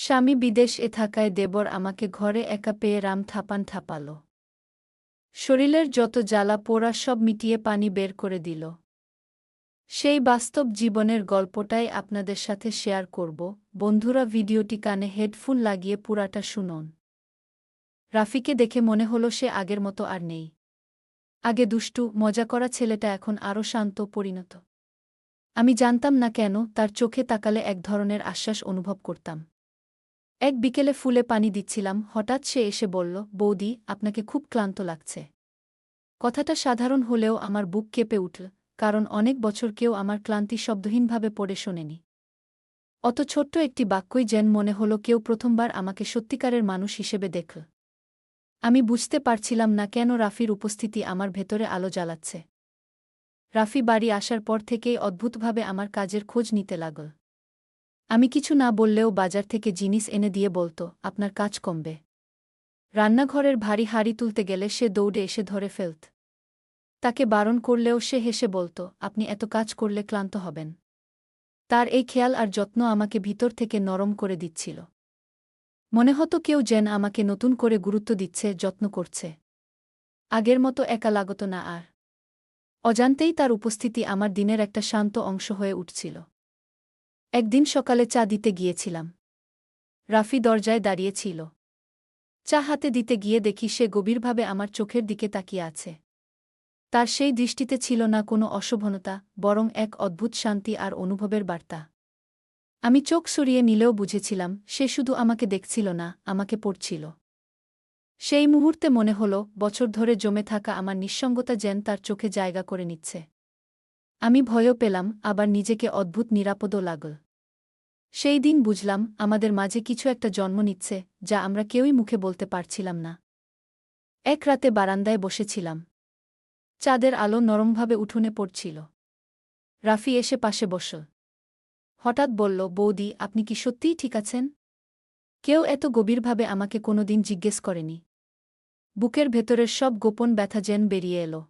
স্বামী বিদেশে থাকায় দেবর আমাকে ঘরে একা পেয়ে রাম থাপান থাপাল। শরীরের যত জ্বালা পোড়া সব মিটিয়ে পানি বের করে দিল। সেই বাস্তব জীবনের গল্পটাই আপনাদের সাথে শেয়ার করব। বন্ধুরা, ভিডিওটি কানে হেডফোন লাগিয়ে পুরাটা শুনুন। রাফিকে দেখে মনে হলো সে আগের মতো আর নেই। আগে দুষ্টু মজা করা ছেলেটা এখন আরও শান্ত পরিণত। আমি জানতাম না কেন, তার চোখে তাকালে এক ধরনের আশ্বাস অনুভব করতাম। এক বিকেলে ফুলে পানি দিচ্ছিলাম, হঠাৎ সে এসে বলল, বৌদি, আপনাকে খুব ক্লান্ত লাগছে। কথাটা সাধারণ হলেও আমার বুক কেঁপে উঠল, কারণ অনেক বছর কেউ আমার ক্লান্তি শব্দহীনভাবে পড়ে শোনেনি। অত ছোট্ট একটি বাক্যই যেন মনে হলো কেউ প্রথমবার আমাকে সত্যিকারের মানুষ হিসেবে দেখল। আমি বুঝতে পারছিলাম না কেন রাফির উপস্থিতি আমার ভেতরে আলো জ্বালাচ্ছে। রাফি বাড়ি আসার পর থেকেই অদ্ভুতভাবে আমার কাজের খোঁজ নিতে লাগল। আমি কিছু না বললেও বাজার থেকে জিনিস এনে দিয়ে বলত, আপনার কাজ কমবে। রান্নাঘরের ভারী হাঁড়ি তুলতে গেলে সে দৌড়ে এসে ধরে ফেলত। তাকে বারণ করলেও সে হেসে বলত, আপনি এত কাজ করলে ক্লান্ত হবেন। তার এই খেয়াল আর যত্ন আমাকে ভিতর থেকে নরম করে দিচ্ছিল। মনে হতো কেউ যেন আমাকে নতুন করে গুরুত্ব দিচ্ছে, যত্ন করছে। আগের মতো একা লাগত না আর। অজান্তেই তার উপস্থিতি আমার দিনের একটা শান্ত অংশ হয়ে উঠছিল। একদিন সকালে চা দিতে গিয়েছিলাম। রাফি দরজায় দাঁড়িয়েছিল। চা হাতে দিতে গিয়ে দেখি সে গভীরভাবে আমার চোখের দিকে তাকিয়ে আছে। তার সেই দৃষ্টিতে ছিল না কোনো অশোভনতা, বরং এক অদ্ভুত শান্তি আর অনুভবের বার্তা। আমি চোখ সরিয়ে নিলেও বুঝেছিলাম সে শুধু আমাকে দেখছিল না, আমাকে পড়ছিল। সেই মুহূর্তে মনে হলো বছর ধরে জমে থাকা আমার নিঃসঙ্গতা যেন তার চোখে জায়গা করে নিচ্ছে। আমি ভয়ও পেলাম, আবার নিজেকে অদ্ভুত নিরাপদও লাগল। সেই দিন বুঝলাম আমাদের মাঝে কিছু একটা জন্ম নিচ্ছে, যা আমরা কেউই মুখে বলতে পারছিলাম না। এক রাতে বারান্দায় বসেছিলাম। চাঁদের আলো নরমভাবে উঠোনে পড়ছিল। রাফি এসে পাশে বসল। হঠাৎ বলল, বৌদি, আপনি কি সত্যিই ঠিক আছেন? কেউ এত গভীরভাবে আমাকে কোনোদিন জিজ্ঞেস করেনি। বুকের ভেতরের সব গোপন ব্যথা যেন বেরিয়ে এলো।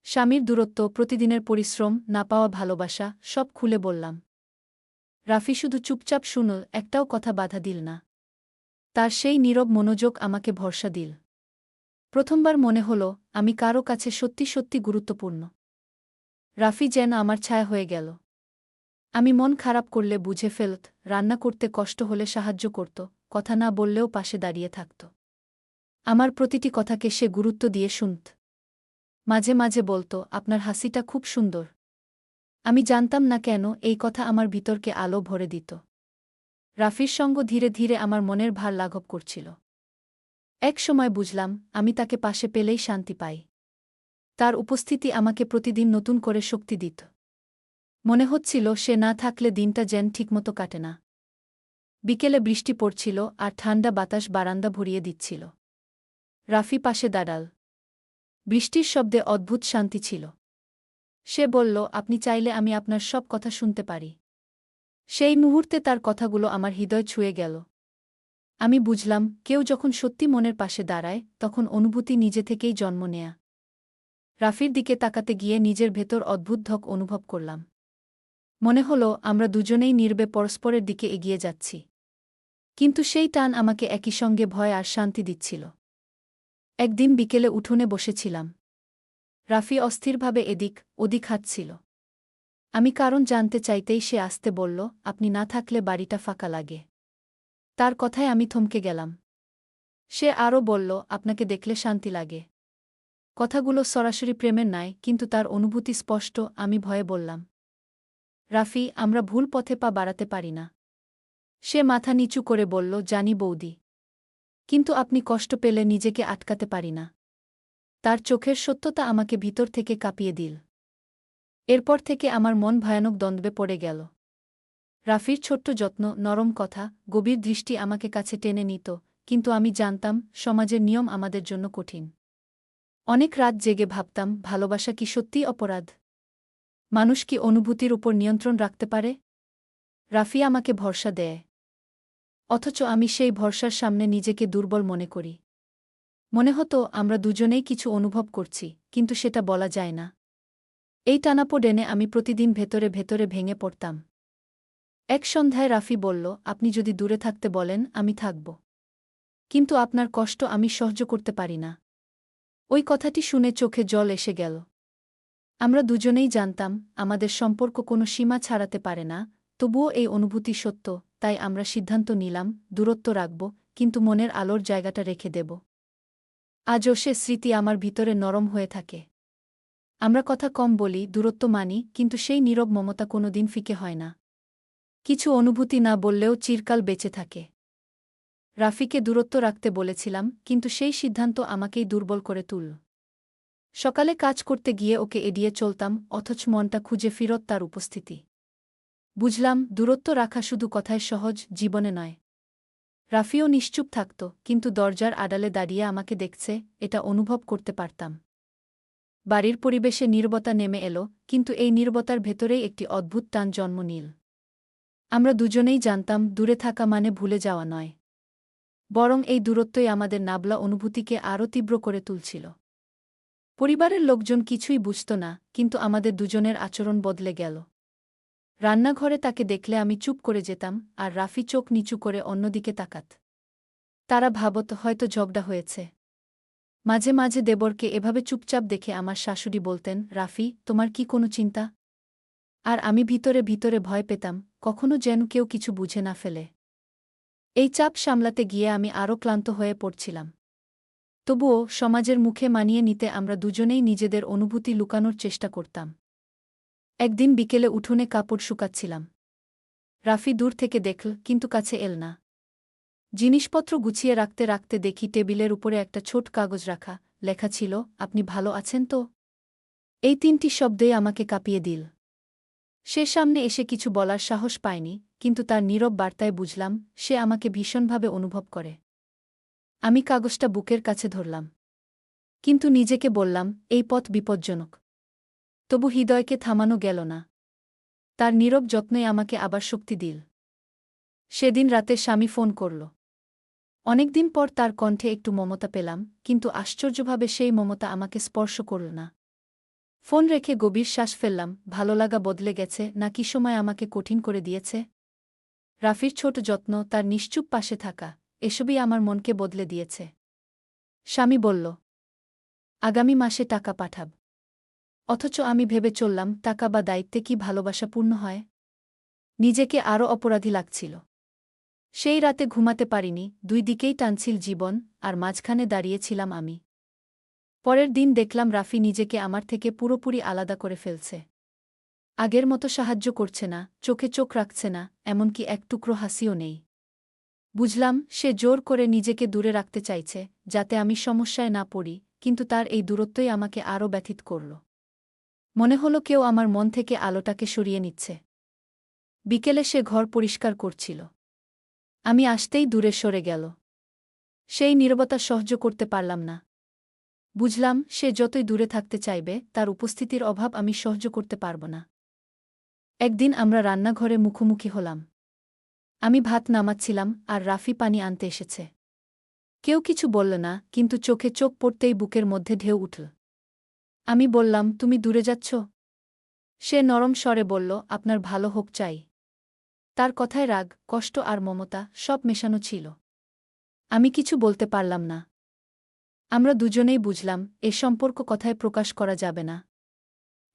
স্বামীর দূরত্ব, প্রতিদিনের পরিশ্রম, না পাওয়া ভালোবাসা, সব খুলে বললাম। রাফি শুধু চুপচাপ শুনল, একটাও কথা বাধা দিল না। তার সেই নীরব মনোযোগ আমাকে ভরসা দিল। প্রথমবার মনে হল আমি কারও কাছে সত্যি সত্যি গুরুত্বপূর্ণ। রাফি যেন আমার ছায়া হয়ে গেল। আমি মন খারাপ করলে বুঝে ফেলত, রান্না করতে কষ্ট হলে সাহায্য করত, কথা না বললেও পাশে দাঁড়িয়ে থাকত। আমার প্রতিটি কথাকে সে গুরুত্ব দিয়ে শুনত। মাঝে মাঝে বলত, আপনার হাসিটা খুব সুন্দর। আমি জানতাম না কেন এই কথা আমার ভিতরকে আলো ভরে দিত। রাফির সঙ্গ ধীরে ধীরে আমার মনের ভার লাঘব করছিল। এক সময় বুঝলাম আমি তাকে পাশে পেলেই শান্তি পাই। তার উপস্থিতি আমাকে প্রতিদিন নতুন করে শক্তি দিত। মনে হচ্ছিল সে না থাকলে দিনটা যেন ঠিকমতো কাটে না। বিকেলে বৃষ্টি পড়ছিল আর ঠান্ডা বাতাস বারান্দা ভরিয়ে দিচ্ছিল। রাফি পাশে দাঁড়াল। বৃষ্টির শব্দে অদ্ভুত শান্তি ছিল। সে বলল, আপনি চাইলে আমি আপনার সব কথা শুনতে পারি। সেই মুহূর্তে তার কথাগুলো আমার হৃদয় ছুঁয়ে গেল। আমি বুঝলাম কেউ যখন সত্যি মনের পাশে দাঁড়ায়, তখন অনুভূতি নিজে থেকেই জন্ম নেয়া। রাফির দিকে তাকাতে গিয়ে নিজের ভেতর অদ্ভুত ধক অনুভব করলাম। মনে হলো আমরা দুজনেই নীরবে পরস্পরের দিকে এগিয়ে যাচ্ছি। কিন্তু সেই টান আমাকে একই সঙ্গে ভয় আর শান্তি দিচ্ছিল। একদিন বিকেলে উঠোনে বসেছিলাম। রাফি অস্থিরভাবে এদিক ওদিক হাঁটছিল। আমি কারণ জানতে চাইতেই সে আস্তে বলল, আপনি না থাকলে বাড়িটা ফাঁকা লাগে। তার কথায় আমি থমকে গেলাম। সে আরও বলল, আপনাকে দেখলে শান্তি লাগে। কথাগুলো সরাসরি প্রেমের নয়, কিন্তু তার অনুভূতি স্পষ্ট। আমি ভয়ে বললাম, রাফি, আমরা ভুল পথে পা বাড়াতে পারি না। সে মাথা নিচু করে বলল, জানি বৌদি। কিন্তু আপনি কষ্ট পেলে নিজেকে আটকাতে পারি না। তার চোখের সত্যতা আমাকে ভিতর থেকে কাঁপিয়ে দিল। এরপর থেকে আমার মন ভয়ানক দ্বন্দ্বে পড়ে গেল। রাফির ছোট্ট যত্ন, নরম কথা, গভীর দৃষ্টি আমাকে কাছে টেনে নিত, কিন্তু আমি জানতাম সমাজের নিয়ম আমাদের জন্য কঠিন। অনেক রাত জেগে ভাবতাম, ভালোবাসা কি সত্যিই অপরাধ? মানুষ কি অনুভূতির উপর নিয়ন্ত্রণ রাখতে পারে? রাফি আমাকে ভরসা দেয়। অথচ আমি সেই ভরসার সামনে নিজেকে দুর্বল মনে করি। মনে হতো আমরা দুজনেই কিছু অনুভব করছি, কিন্তু সেটা বলা যায় না। এই টানাপোড়েনে আমি প্রতিদিন ভেতরে ভেতরে ভেঙে পড়তাম। এক সন্ধ্যায় রাফি বলল, আপনি যদি দূরে থাকতে বলেন আমি থাকব। কিন্তু আপনার কষ্ট আমি সহ্য করতে পারি না। ওই কথাটি শুনে চোখে জল এসে গেল। আমরা দুজনেই জানতাম আমাদের সম্পর্ক কোনো সীমা ছাড়াতে পারে না, তবুও এই অনুভূতি সত্য, তাই আমরা সিদ্ধান্ত নিলাম দূরত্ব রাখব, কিন্তু মনের আলোর জায়গাটা রেখে দেব। আজও সে স্মৃতি আমার ভিতরে নরম হয়ে থাকে। আমরা কথা কম বলি, দূরত্ব মানি, কিন্তু সেই নীরব মমতা কোনোদিন ফিকে হয় না। কিছু অনুভূতি না বললেও চিরকাল বেঁচে থাকে। রাফিকে দূরত্ব রাখতে বলেছিলাম, কিন্তু সেই সিদ্ধান্ত আমাকেই দুর্বল করে তুলল। সকালে কাজ করতে গিয়ে ওকে এড়িয়ে চলতাম, অথচ মনটা খুঁজে ফিরত তার উপস্থিতি। বুঝলাম দূরত্ব রাখা শুধু কথায় সহজ, জীবনে নয়। রাফিও নিশ্চুপ থাকত, কিন্তু দরজার আড়ালে দাঁড়িয়ে আমাকে দেখছে, এটা অনুভব করতে পারতাম। বাড়ির পরিবেশে নীরবতা নেমে এলো, কিন্তু এই নীরবতার ভেতরেই একটি অদ্ভুত টান জন্ম নিল। আমরা দুজনেই জানতাম দূরে থাকা মানে ভুলে যাওয়া নয়, বরং এই দূরত্বই আমাদের নাবলা অনুভূতিকে আরও তীব্র করে তুলছিল। পরিবারের লোকজন কিছুই বুঝত না, কিন্তু আমাদের দুজনের আচরণ বদলে গেল। রান্নাঘরে তাকে দেখলে আমি চুপ করে যেতাম, আর রাফি চোখ নিচু করে অন্যদিকে তাকাত। তারা ভাবত হয়তো ঝগড়া হয়েছে। মাঝে মাঝে দেবরকে এভাবে চুপচাপ দেখে আমার শাশুড়ি বলতেন, রাফি, তোমার কি কোনো চিন্তা? আর আমি ভিতরে ভিতরে ভয় পেতাম, কখনো যেন কেউ কিছু বুঝে না ফেলে। এই চাপ সামলাতে গিয়ে আমি আরও ক্লান্ত হয়ে পড়ছিলাম। তবুও সমাজের মুখে মানিয়ে নিতে আমরা দুজনেই নিজেদের অনুভূতি লুকানোর চেষ্টা করতাম। একদিন বিকেলে উঠোনে কাপড় শুকাচ্ছিলাম। রাফি দূর থেকে দেখল, কিন্তু কাছে এল না। জিনিসপত্র গুছিয়ে রাখতে রাখতে দেখি টেবিলের উপরে একটা ছোট কাগজ রাখা, লেখা ছিল, আপনি ভালো আছেন তো? এই 3টি শব্দেই আমাকে কাঁপিয়ে দিল। সে সামনে এসে কিছু বলার সাহস পায়নি, কিন্তু তার নীরব বার্তায় বুঝলাম সে আমাকে ভীষণভাবে অনুভব করে। আমি কাগজটা বুকের কাছে ধরলাম, কিন্তু নিজেকে বললাম এই পথ বিপজ্জনক। তবু হৃদয়কে থামানো গেল না। তার নীরব যত্নই আমাকে আবার শক্তি দিল। সেদিন রাতে স্বামী ফোন করল। অনেকদিন পর তার কণ্ঠে একটু মমতা পেলাম, কিন্তু আশ্চর্যভাবে সেই মমতা আমাকে স্পর্শ করল না। ফোন রেখে গভীর শ্বাস ফেললাম, ভালো লাগা বদলে গেছে, নাকি সময় আমাকে কঠিন করে দিয়েছে? রাফির ছোট যত্ন, তার নিশ্চুপ পাশে থাকা, এসবই আমার মনকে বদলে দিয়েছে। স্বামী বলল, আগামী মাসে টাকা পাঠাব। অথচ আমি ভেবে চললাম টাকা বা দায়িত্বে কি ভালোবাসা পূর্ণ হয়? নিজেকে আরও অপরাধী লাগছিল। সেই রাতে ঘুমাতে পারিনি, 2 দিকেই টানছিল জীবন, আর মাঝখানে দাঁড়িয়েছিলাম আমি। পরের দিন দেখলাম রাফি নিজেকে আমার থেকে পুরোপুরি আলাদা করে ফেলছে। আগের মতো সাহায্য করছে না, চোখে চোখ রাখছে না, এমনকি এক টুকরো হাসিও নেই। বুঝলাম সে জোর করে নিজেকে দূরে রাখতে চাইছে, যাতে আমি সমস্যায় না পড়ি, কিন্তু তার এই দূরত্বই আমাকে আরও ব্যথিত করল। মনে হলো কেউ আমার মন থেকে আলোটাকে সরিয়ে নিচ্ছে। বিকেলে সে ঘর পরিষ্কার করছিল। আমি আসতেই দূরে সরে গেল। সেই নীরবতা সহ্য করতে পারলাম না। বুঝলাম সে যতই দূরে থাকতে চাইবে, তার উপস্থিতির অভাব আমি সহ্য করতে পারব না। একদিন আমরা রান্নাঘরে মুখোমুখি হলাম। আমি ভাত নামাচ্ছিলাম, আর রাফি পানি আনতে এসেছে। কেউ কিছু বলল না, কিন্তু চোখে চোখ পড়তেই বুকের মধ্যে ঢেউ উঠল। আমি বললাম, তুমি দূরে যাচ্ছ? সে নরম স্বরে বলল, আপনার ভালো হোক চাই। তার কথায় রাগ, কষ্ট আর মমতা সব মেশানো ছিল। আমি কিছু বলতে পারলাম না। আমরা দুজনেই বুঝলাম এ সম্পর্ক কথায় প্রকাশ করা যাবে না।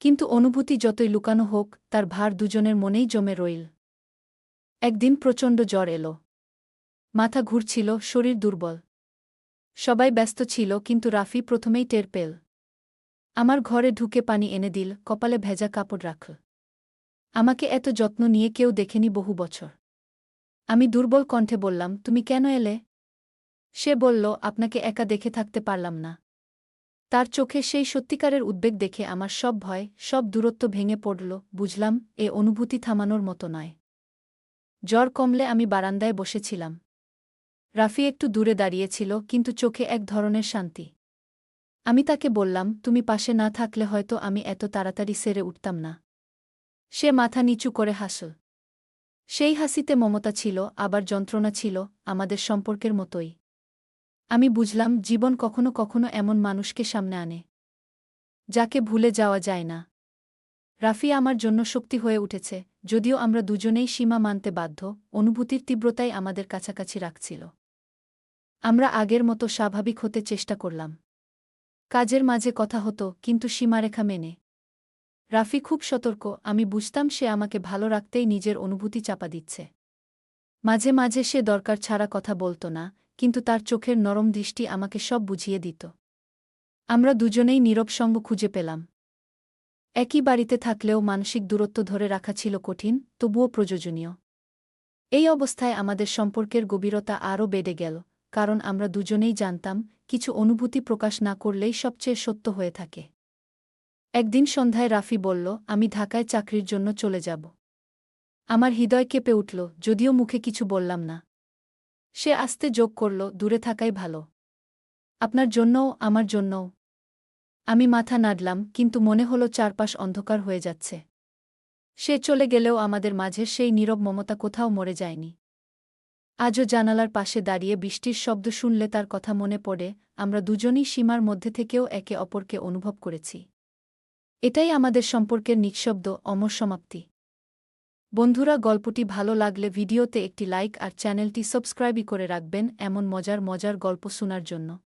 কিন্তু অনুভূতি যতই লুকানো হোক, তার ভার দুজনের মনেই জমে রইল। একদিন প্রচণ্ড জ্বর এলো। মাথা ঘুরছিল, শরীর দুর্বল। সবাই ব্যস্ত ছিল, কিন্তু রাফি প্রথমেই টের পেল। আমার ঘরে ঢুকে পানি এনে দিল, কপালে ভেজা কাপড় রাখল। আমাকে এত যত্ন নিয়ে কেউ দেখেনি বহু বছর। আমি দুর্বল কণ্ঠে বললাম, তুমি কেন এলে? সে বলল, আপনাকে একা দেখে থাকতে পারলাম না। তার চোখে সেই সত্যিকারের উদ্বেগ দেখে আমার সব ভয়, সব দূরত্ব ভেঙে পড়ল। বুঝলাম এ অনুভূতি থামানোর মতো নয়। জ্বর কমলে আমি বারান্দায় বসেছিলাম। রাফি একটু দূরে দাঁড়িয়েছিল, কিন্তু চোখে এক ধরনের শান্তি। আমি তাকে বললাম, তুমি পাশে না থাকলে হয়তো আমি এত তাড়াতাড়ি সেরে উঠতাম না। সে মাথা নিচু করে হাসল। সেই হাসিতে মমতা ছিল, আবার যন্ত্রণা ছিল, আমাদের সম্পর্কের মতোই। আমি বুঝলাম জীবন কখনো কখনো এমন মানুষকে সামনে আনে, যাকে ভুলে যাওয়া যায় না। রাফি আমার জন্য শক্তি হয়ে উঠেছে, যদিও আমরা দুজনেই সীমা মানতে বাধ্য, অনুভূতির তীব্রতাই আমাদের কাছাকাছি রাখছিল। আমরা আগের মতো স্বাভাবিক হতে চেষ্টা করলাম। কাজের মাঝে কথা হতো, কিন্তু সীমারেখা মেনে। রাফি খুব সতর্ক, আমি বুঝতাম সে আমাকে ভালো রাখতেই নিজের অনুভূতি চাপা দিচ্ছে। মাঝে মাঝে সে দরকার ছাড়া কথা বলত না, কিন্তু তার চোখের নরম দৃষ্টি আমাকে সব বুঝিয়ে দিত। আমরা দুজনেই নীরব সঙ্গ খুঁজে পেলাম। একই বাড়িতে থাকলেও মানসিক দূরত্ব ধরে রাখা ছিল কঠিন, তবুও প্রয়োজনীয়। এই অবস্থায় আমাদের সম্পর্কের গভীরতা আরও বেড়ে গেল, কারণ আমরা দুজনেই জানতাম, কিছু অনুভূতি প্রকাশ না করলেই সবচেয়ে সত্য হয়ে থাকে। একদিন সন্ধ্যায় রাফি বলল, আমি ঢাকায় চাকরির জন্য চলে যাব। আমার হৃদয় কেঁপে উঠল, যদিও মুখে কিছু বললাম না। সে আস্তে যোগ করল, দূরে থাকাই ভালো। আপনার জন্যও, আমার জন্যও। আমি মাথা নাড়লাম, কিন্তু মনে হলো চারপাশ অন্ধকার হয়ে যাচ্ছে। সে চলে গেলেও আমাদের মাঝের সেই নীরব মমতা কোথাও মরে যায়নি। আজও জানালার পাশে দাঁড়িয়ে বৃষ্টির শব্দ শুনলে তার কথা মনে পড়ে, আমরা দুজনই সীমার মধ্যে থেকেও একে অপরকে অনুভব করেছি। এটাই আমাদের সম্পর্কের নিঃশব্দ, অমর সমাপ্তি। বন্ধুরা, গল্পটি ভালো লাগলে ভিডিওতে একটি লাইক আর চ্যানেলটি সাবস্ক্রাইব করে রাখবেন এমন মজার মজার গল্প শোনার জন্য।